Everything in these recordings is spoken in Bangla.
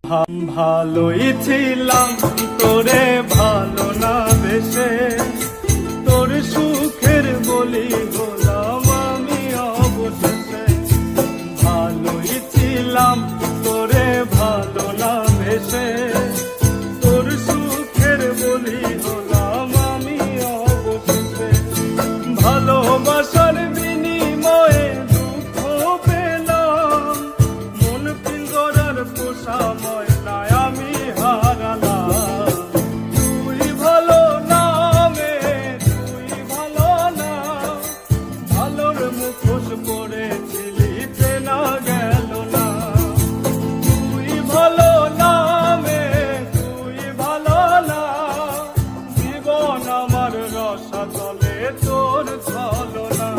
ভালোই ছিলাম তোরে ভালো না বেশে, তোর সুখের বলি গোলাম আমি অবশেষে। ভালোই ছিলাম তোরে ভালো না বেশে, তোর সুখের বলি গোলাম আমি অবশেষে। ভালোবাসার বিনিময়ে দুঃখ পেলাম, মন পিঞ্জরার পোষা ময়নায় আমি হারালাম। তুই ভালো না মে, তুই ভালো না, ভালোর মুখোশ পড়েছিলি চেনা গেল না। তুই ভালো না মে, তুই ভালো না, জীবন আমার রসাতলে তোর ছলনা।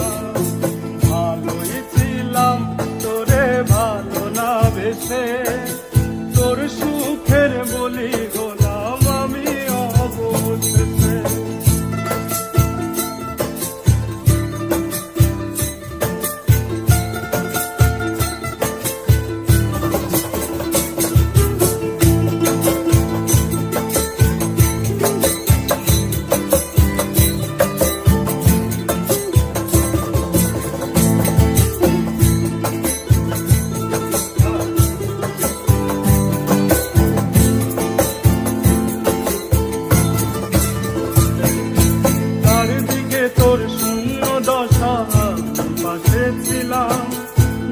ভালোই ছিলাম তোরে ভালো না বেশে, তোর সুখের বলি গোলাম আমি অবশেষে। তোর শূন্য দশা পাশে ছিলাম,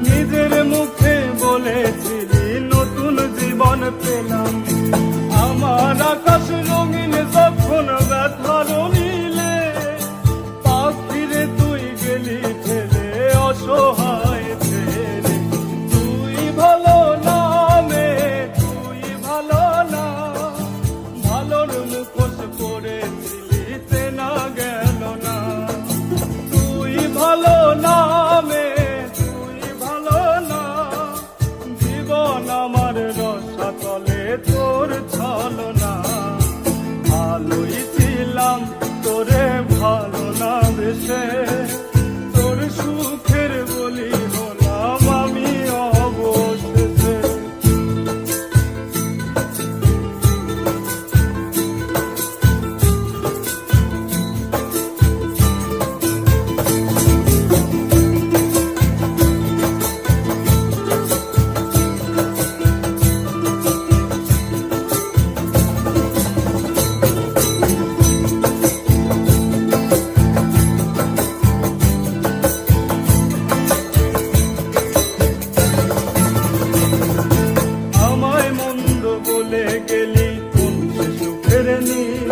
নিজের মুখে বলেছিলি নতুন জীবন পেলাম। আমার আকাশ রঙিন যখন ব্যথার নীলে, পাখিরে তুই গেলি ফেলে অসহায় ছেড়ে। তুই ভালো না মে, তুই ভালো না, ভালোর মুখোশ পড়েছিলি চেনা গেল না। তুই ভালো না মে, তুই ভালো না, জীবন আমার রসাতলে তোর ছলনা। ভালোই ছিলাম তোরে ভালো না বেশে, তোর সুখের বলি হলাম আমি অবশেষে। বলে গেলি কোন সুখের নীল,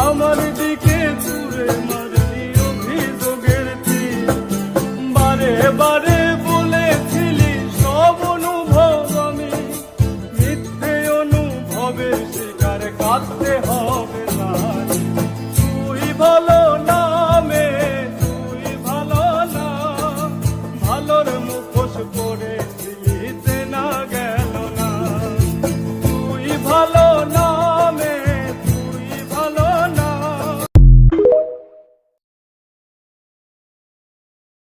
আমার দিকে ছুঁড়ে মারলি অভিযোগের তীর। বারে বারে